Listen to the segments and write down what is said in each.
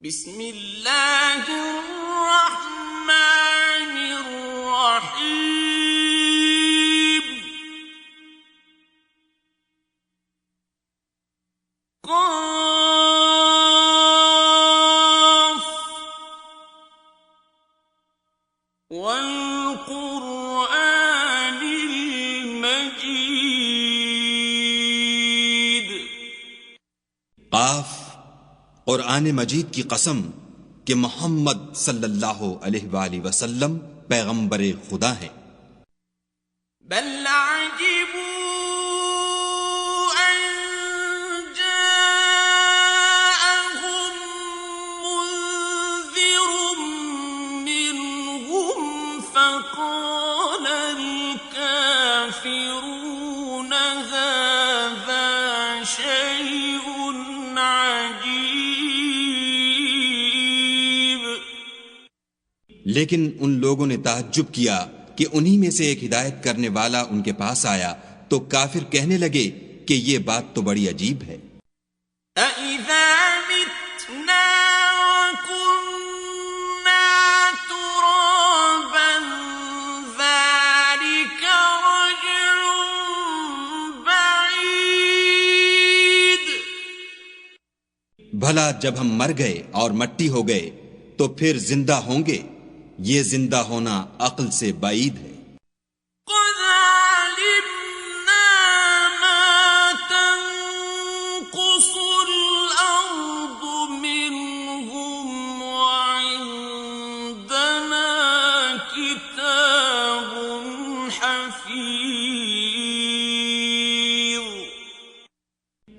بسم اللہ الرحمن الرحیم قاف والقرآن المجید قاف قرآن مجید کی قسم کہ محمد صلی اللہ علیہ وآلہ وسلم پیغمبر خدا ہیں۔ بل عجبوا ان جاءهم منذر منهم فقال الكافرون هذا شيء عجيب۔ لیکن ان لوگوں نے تعجب کیا کہ انہی میں سے ایک ہدایت کرنے والا ان کے پاس آیا تو کافر کہنے لگے کہ یہ بات تو بڑی عجیب ہے۔ أَإِذَا مِتْنَا وَكُنَّا تُرَابًا ذَلِكَ رَجْعٌ بَعِيدٌ۔ بھلا جب ہم مر گئے اور مٹی ہو گئے تو پھر زندہ ہوں گے؟ یہ زندہ ہونا عقل سے بعید ہے۔ قَدْ عَلِمْنَا مَا تَنقُصُ الْأَرْضُ مِنْهُمْ وَعِندَنَا كِتَابٌ حَفِيظٌ۔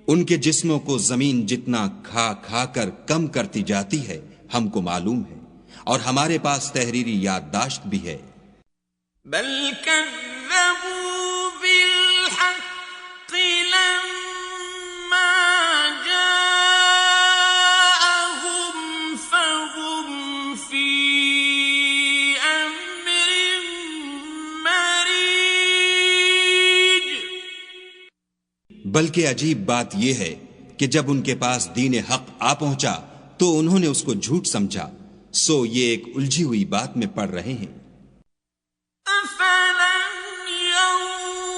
ان کے جسموں کو زمین جتنا کھا کھا کر کم کرتی جاتی ہے ہم کو معلوم ہے، اور ہمارے پاس تحریری یادداشت بھی ہے۔ بل كذبوا بالحق لما جاءهم فهم في أمر مريج۔ بلکہ عجیب بات یہ ہے کہ جب ان کے پاس دین حق آ پہنچا تو انہوں نے اس کو جھوٹ سمجھا، سو یہ ایک الجھی ہوئی بات میں پڑ رہے ہیں۔ أفلم ينظروا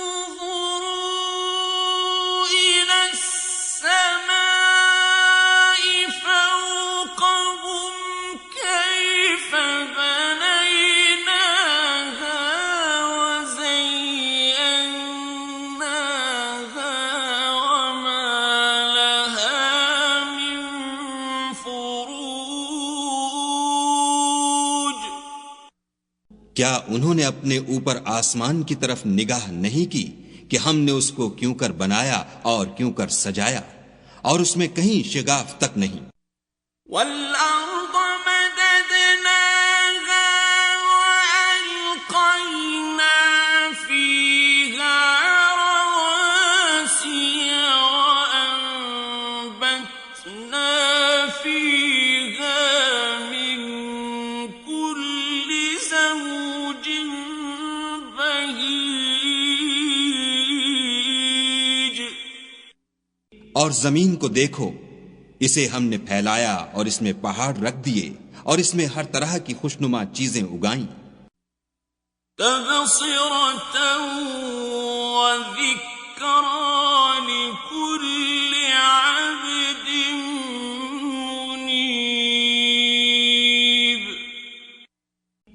إلى السماء فوقهم كيف بنيناها وزيناها وما لها من فروج۔ کیا انہوں نے اپنے اوپر آسمان کی طرف نگاہ نہیں کی کہ ہم نے اس کو کیوں کر بنایا اور کیوں کر سجایا، اور اس میں کہیں شگاف تک نہیں۔ وَالْأَرْضَ مَدَدْنَاهَا وَأَلْقَيْنَا فِيهَا رَوَاسِيَ وَأَنبَتْنَا فِيهَا مِن كُلِّ زَوْجٍ بَهِيجٍ۔ اور زمین کو دیکھو، اسے ہم نے پھیلایا اور اس میں پہاڑ رکھ دیے اور اس میں ہر طرح کی خوشنما چیزیں اگائیں۔ تَبْصِرَةً وَذِكْرَىٰ لِكُلِّ عَبْدٍ مُنِيبٍ۔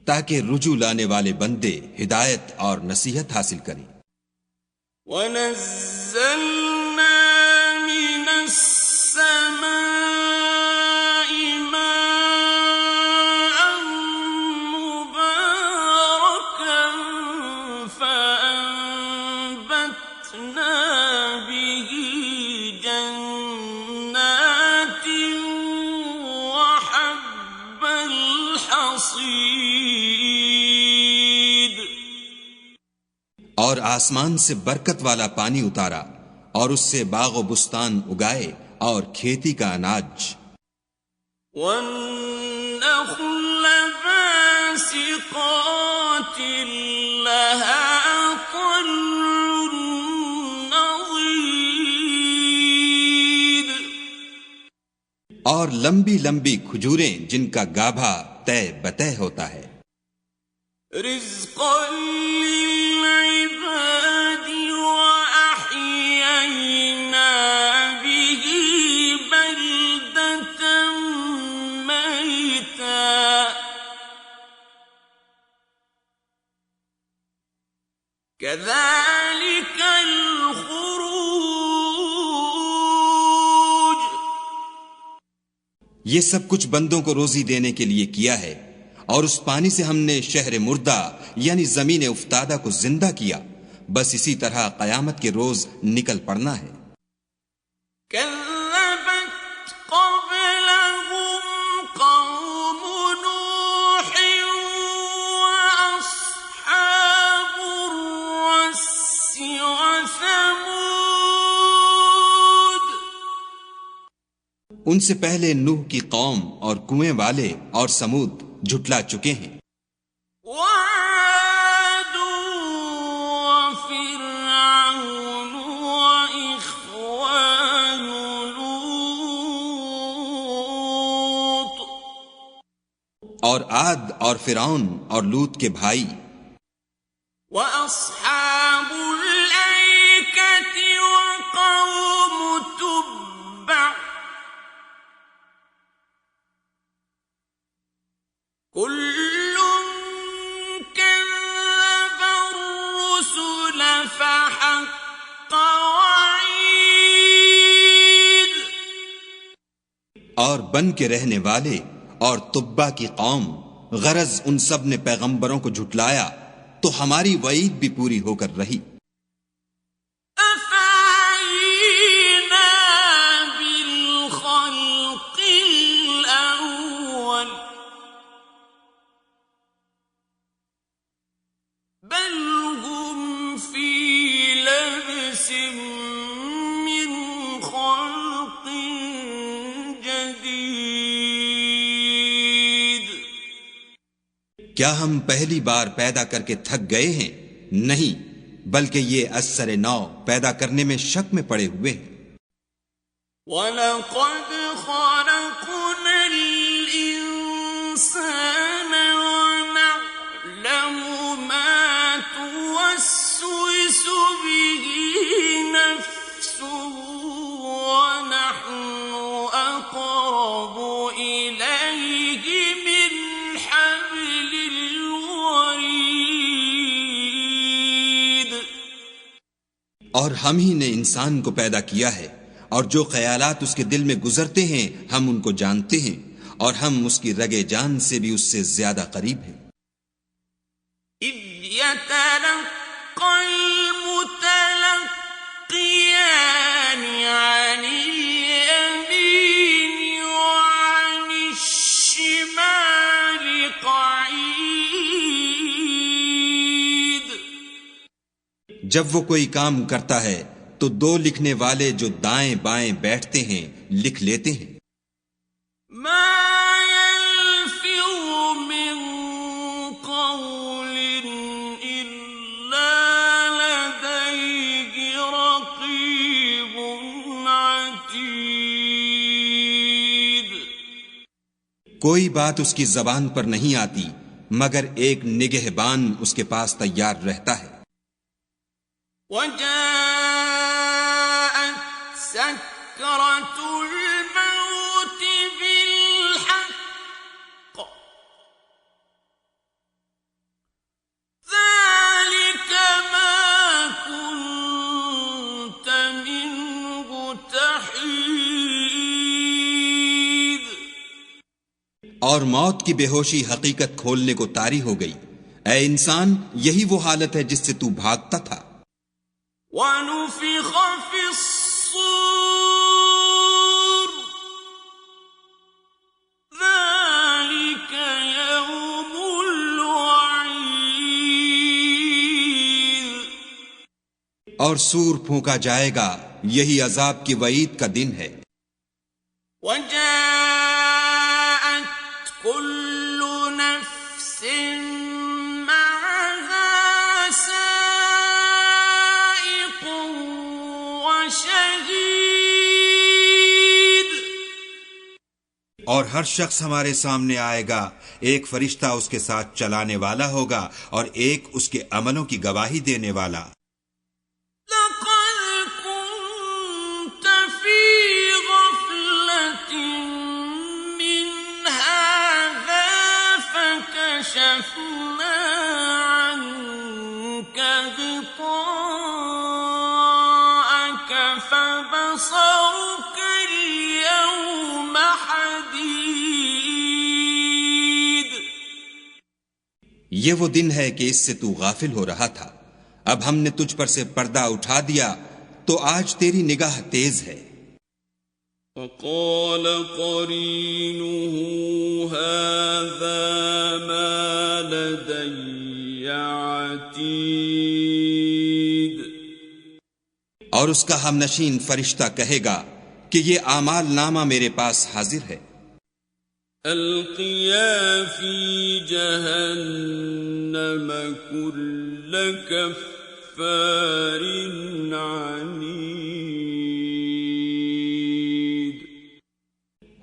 تاکہ رجوع لانے والے بندے ہدایت اور نصیحت حاصل کریں۔ وَنَزَّلْنَا مِنَ السَّمَاءِ مَاءً مُبَارَكًا فَأَنبَتْنَا بِهِ جَنَّاتٍ وَحَبَّ الْحَصِيدِ۔ اور آسمان سے برکت والا پانی اتارا اور اس سے باغ و بستان اگائے اور کھیتی کا اناج۔ وَالنَّخْلَ بَاسِقَاتٍ لَهَا طَلْعٌ نَضِيدٌ۔ اور لمبی لمبی کھجوریں جن کا گابھا طے بطے ہوتا ہے، رزقا للعباد وأحيينا به بلدة ميتا كذلك الخروج۔ یہ سب کچھ بندوں کو روزی دینے کے لیے کیا ہے، اور اس پانی سے ہم نے شہر مردہ یعنی زمین افتادہ کو زندہ کیا، بس اسی طرح قیامت کے روز نکل پڑنا ہے۔ كذبت قبلهم قوم نوح وأصحاب الرس وثمود۔ ان سے پہلے نوح کی قوم اور کنویں والے اور سمود جھٹلا چکے ہیں، وعاد وفرعون وإخوان لوط۔ اور عاد اور فرعون اور لوط کے بھائی، وأصحاب الأيكة وقوم تبع كل كذب الرسل فحق وعيد۔ اور بن کے رہنے والے اور تبا کی قوم، غرض ان سب نے پیغمبروں کو جھٹلایا تو ہماری وعید بھی پوری ہو کر رہی۔ أفعينا بالخلق الأول بل هم في لبس من خلق جديد۔ کیا ہم پہلی بار پیدا کر کے تھک گئے ہیں؟ نہیں، بلکہ یہ اثر نو پیدا کرنے میں شک میں پڑے ہوئے ہیں۔ وَلَقَدْ خَلَقْنَا الْإِنسَانَ وَنَعْلَمُ مَا تُوَسْوِسُ بِهِ نَفْسُهُ وَنَحْنُ أَقْرَبُ إِلَيْهِ مِنْ حَبْلِ الْوَرِيدِ۔ اور ہم ہی نے انسان کو پیدا کیا ہے، اور جو خیالات اس کے دل میں گزرتے ہیں ہم ان کو جانتے ہیں، اور ہم اس کی رگے جان سے بھی اس سے زیادہ قریب ہیں۔ إِذْ يَتَلَقَّى الْمُتَلَقِّيَانِ عَنِ الْيَمِينِ وَعَنِ الشِّمَالِ قَعِيدٌ۔ جب وہ کوئی کام کرتا ہے تو دو لکھنے والے جو دائیں بائیں بیٹھتے ہیں لکھ لیتے ہیں۔ ما يلفظ من قول إلا لديه رقيب عتيد۔ کوئی بات اس کی زبان پر نہیں آتی مگر ایک نگہبان اس کے پاس تیار رہتا ہے۔ وجاءت سكرة الموت بالحق ذلك ما كنت منه تحيد۔ اور موت کی بے ہوشی حقیقت کھولنے کو طاری ہو گئی۔ اے انسان، یہی وہ حالت ہے جس سے تو بھاگتا تھا۔ وَنُفِخَ فِي الصُّورِ ذَلِكَ يَوْمُ الْوَعِيدِ۔ اور سور پھونکا جائے گا، یہی عذاب کی وعید کا دن ہے۔ وَجَاءَتْ كُلُّ نَفْسٍ مَعَهَا سَائِقٌ وَشَهِيدٌ۔ ہر شخص ہمارے سامنے آئے گا، ایک فرشتہ اس کے ساتھ چلانے والا ہوگا اور ایک اس کے عملوں کی گواہی دینے والا۔ فكشفنا عنك غطاءك فبصرك اليوم حديد۔ یہ وہ دن ہے کہ اس سے تو غافل ہو رہا تھا، اب ہم نے تجھ پر سے پردہ اٹھا دیا تو آج تیری نگاہ تیز ہے۔ وقال قرينه هذا ما لدي عتيد۔ اور اس کا ہم نشین فرشتہ کہے گا کہ یہ اعمال نامہ میرے پاس حاضر ہے۔ القيا في جهنم كل كفار عنيد۔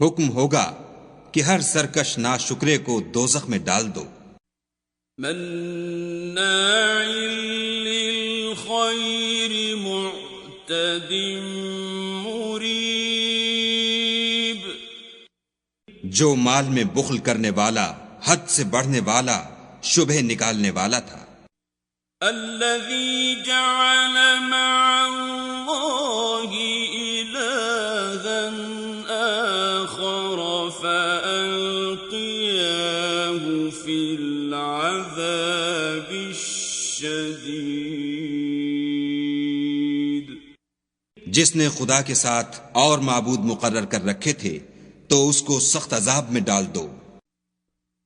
حکم ہوگا کہ ہر سرکش ناشکرے کو دوزخ میں ڈال دو۔ مناع للخير معتد مريب۔ جو مال میں بخل کرنے والا، حد سے بڑھنے والا، شبہ نکالنے والا تھا۔ الذي جعل مع الله إلها آخر فألقياه في العذاب الشديد۔ جس نے خدا کے ساتھ اور معبود مقرر کر رکھے تھے تو اس کو سخت عذاب میں ڈال دو۔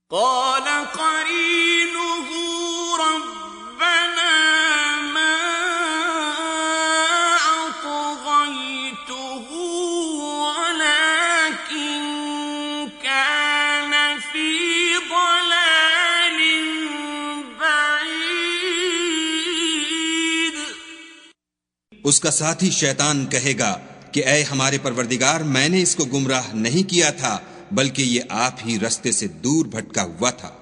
قال قرينه ربنا ما أطغيته ولكن كان في ضلال بعيد۔ اس کا ساتھی شیطان کہے گا کہ اے ہمارے پروردگار، میں نے اس کو گمراہ نہیں کیا تھا بلکہ یہ آپ ہی رستے سے دور بھٹکا ہوا تھا۔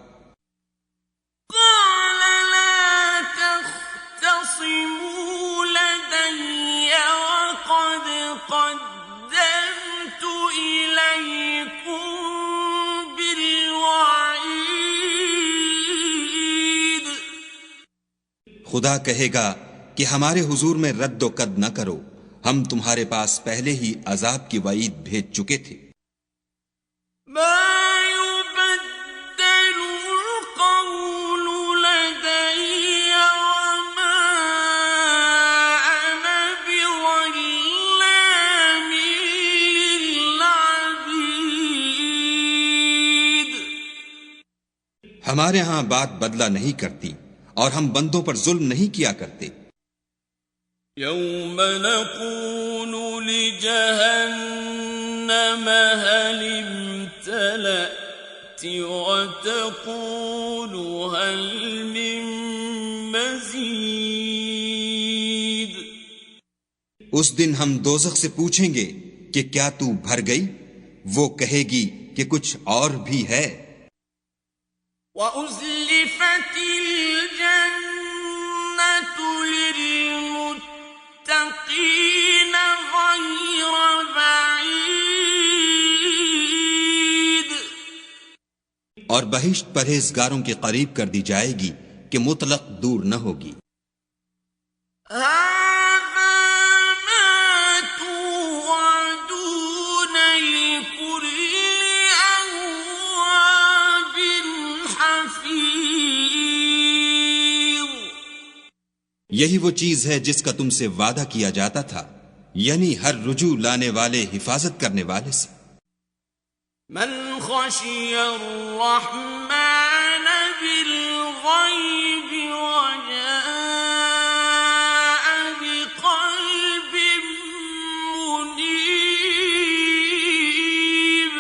قال لا تختصموا لدي وقد قدمت إليكم بالوعيد۔ خدا کہے گا کہ ہمارے حضور میں رد و قد نہ کرو، ہم تمہارے پاس پہلے ہی عذاب کی وعید بھیج چکے تھے۔ ما يبدل القول لدي وما أنا بظلام للعبيد۔ ہمارے ہاں بات بدلہ نہیں کرتی اور ہم بندوں پر ظلم نہیں کیا کرتے۔ يوم نقول لجهنم هل امتلأت وتقول هل من مزيد۔ اس دن ہم دوزخ سے پوچھیں گے کہ کیا تو بھر گئی؟ وہ کہے گی کہ کچھ اور بھی ہے۔ وَأُزْلِفَتِ الْجَنَّةُ لِلْمُتَّقِينَ غَيْرَ بَعِيدٍ۔ اور بہشت پرہیزگاروں کے قریب کر دی جائے گی کہ مطلق دور نہ ہوگی۔ هَذَا مَا تُوعَدُونَ لِكُلِّ أَوَّابٍ حَفِيظٍ۔ یہی وہ چیز ہے جس کا تم سے وعدہ کیا جاتا تھا، یعنی ہر رجوع لانے والے، حفاظت کرنے والے سے۔ من خشي الرحمن بالغيب وجاء بقلب منيب۔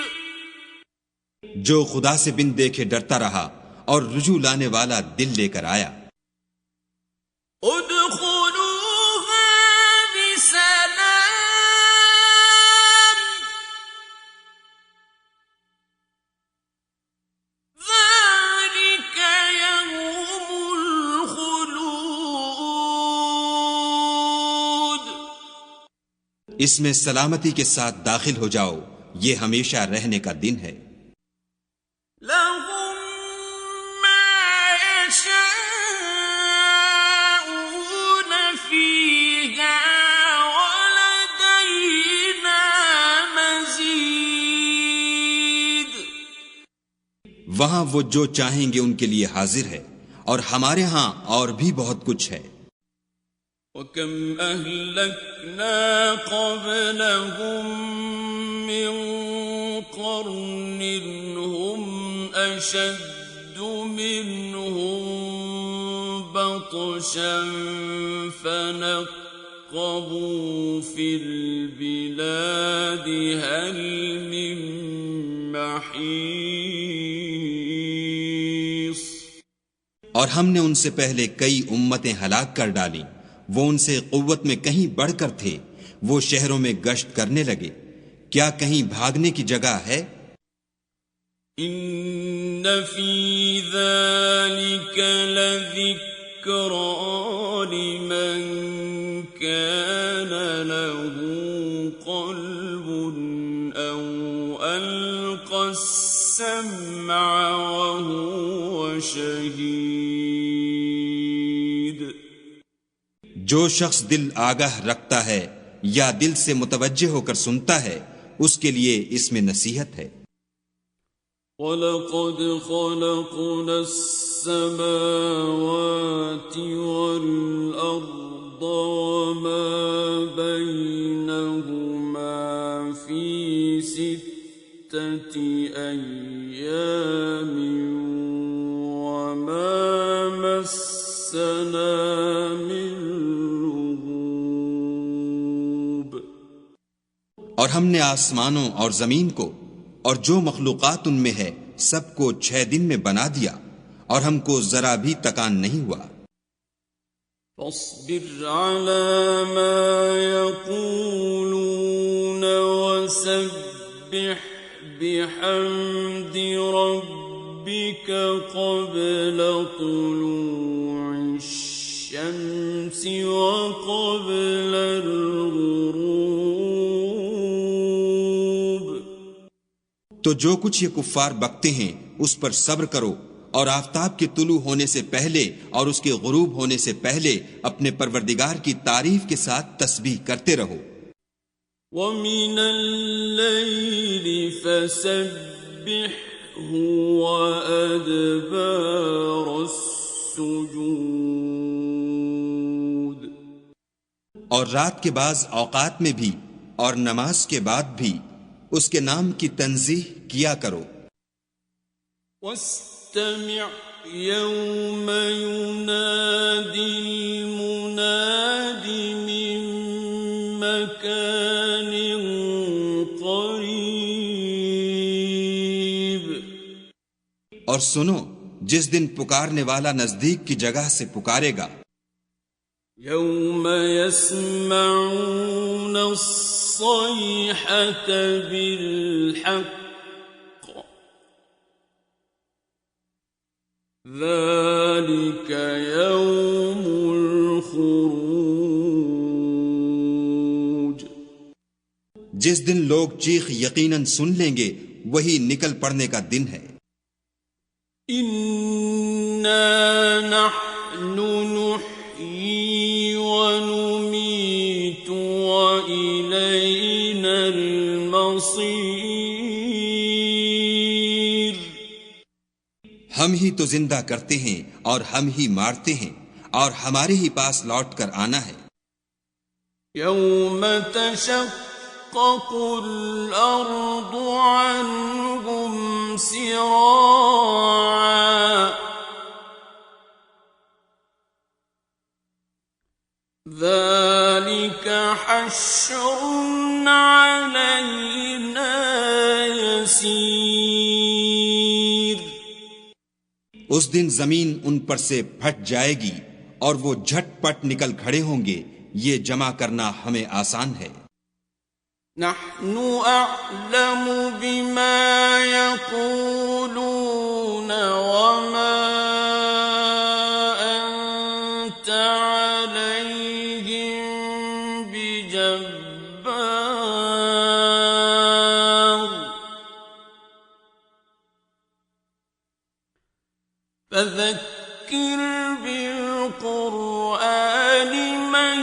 جو خدا سے بن دیکھے ڈرتا رہا اور رجوع لانے والا دل لے کر آیا۔ ادخلوها بسلام اس میں سلامتی کے ساتھ داخل ہو جاؤ، یہ ہمیشہ رہنے کا دن ہے۔ لهم ما يشاءون فيها ولدينا مزيد۔ وہاں وہ جو چاہیں گے ان کے لیے حاضر ہے، اور ہمارے ہاں اور بھی بہت کچھ ہے۔ وَكَمْ أَهْلَكْنَا قَبْلَهُمْ مِنْ قَرْنٍ هُمْ أَشَدُّ مِنْهُمْ بَطْشًا فَنَقَّبُوا فِي الْبِلَادِ هَلْ مِنْ مَحِيصٍ۔ اور ہم نے ان سے پہلے کئی امتیں ہلاک کر ڈالیں، وہ ان سے قوت میں کہیں بڑھ کر تھے، وہ شہروں میں گشت کرنے لگے، کیا کہیں بھاگنے کی جگہ ہے؟ ان فی ذلک لذکرى لمن کان له قلب او القى السمع وهو شہید۔ جو شخص دل آگاہ رکھتا ہے یا دل سے متوجہ ہو کر سنتا ہے، اس کے لیے اس میں نصیحت ہے۔ وَلَقَدْ خَلَقْنَا السَّمَاوَاتِ وَالْأَرْضَ وَمَا بَيْنَهُمَا فِي سِتَّةِ أَيَّامٍ وَمَا مَسَّنَا مِن لُغُوبٍ۔ اور ہم نے آسمانوں اور زمین کو اور جو مخلوقات ان میں ہے سب کو 6 دن میں بنا دیا، اور ہم کو ذرا بھی تکان نہیں ہوا۔ فاصبر على ما يقولون وسبح بحمد ربك قبل طلوع الشمس وقبل الغروب۔ تو جو کچھ یہ کفار بکتے ہیں اس پر صبر کرو، اور آفتاب کے طلوع ہونے سے پہلے اور اس کے غروب ہونے سے پہلے اپنے پروردگار کی تعریف کے ساتھ تسبیح کرتے رہو۔ وَمِنَ اللَّيْلِ فَسَبِّحْهُ وَأَدْبَارَ السُّجُودِ۔ اور رات کے بعض اوقات میں بھی اور نماز کے بعد بھی اس کے نام کی تنزیح کیا کرو۔ وَاسْتَمِعْ يَوْمَ يُنَادِ الْمُنَادِ مِن مَّكَانٍ قَرِيبٍ۔ اور سنو جس دن پکارنے والا نزدیک کی جگہ سے پکارے گا۔ يَوْمَ يَسْمَعُونَ الصَّيْحَةَ بِالْحَقِّ ذَلِكَ يَوْمُ الْخُرُوجِ۔ جس دن لوگ چیخ یقیناً سن لیں گے وہی نکل پڑنے کا دن ہے۔ إِنَّا نَحْنُ نُحْيِي وَنُمِيتُ وَإِلَيْنَا الْمَصِيرُ۔ ہم ہی تو زندہ کرتے ہیں اور ہم ہی مارتے ہیں، اور ہمارے ہی پاس لوٹ کر آنا ہے۔ يَوْمَ تَشَقَّقُ الْأَرْضُ عَنْهُمْ سِرَاعًا ذَلِكَ حَشْرٌ عَلَيْنَا يَسِيرٌ۔ اس دن زمین ان پر سے پھٹ جائے گی اور وہ جھٹ پٹ نکل کھڑے ہوں گے، یہ جمع کرنا ہمیں آسان ہے۔ نحن أعلم بما يقولون وما أنت عليهم بجبار۔ جبار فذكر بالقرآن من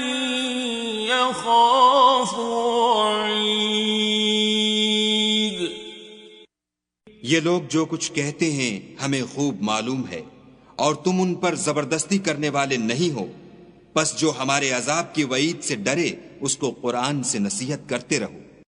يخاف وعيد. یہ لوگ جو کچھ کہتے ہیں ہمیں خوب معلوم ہے، اور تم ان پر زبردستی کرنے والے نہیں ہو، پس جو ہمارے عذاب کی وعید سے ڈرے اس کو قرآن سے نصیحت کرتے رہو.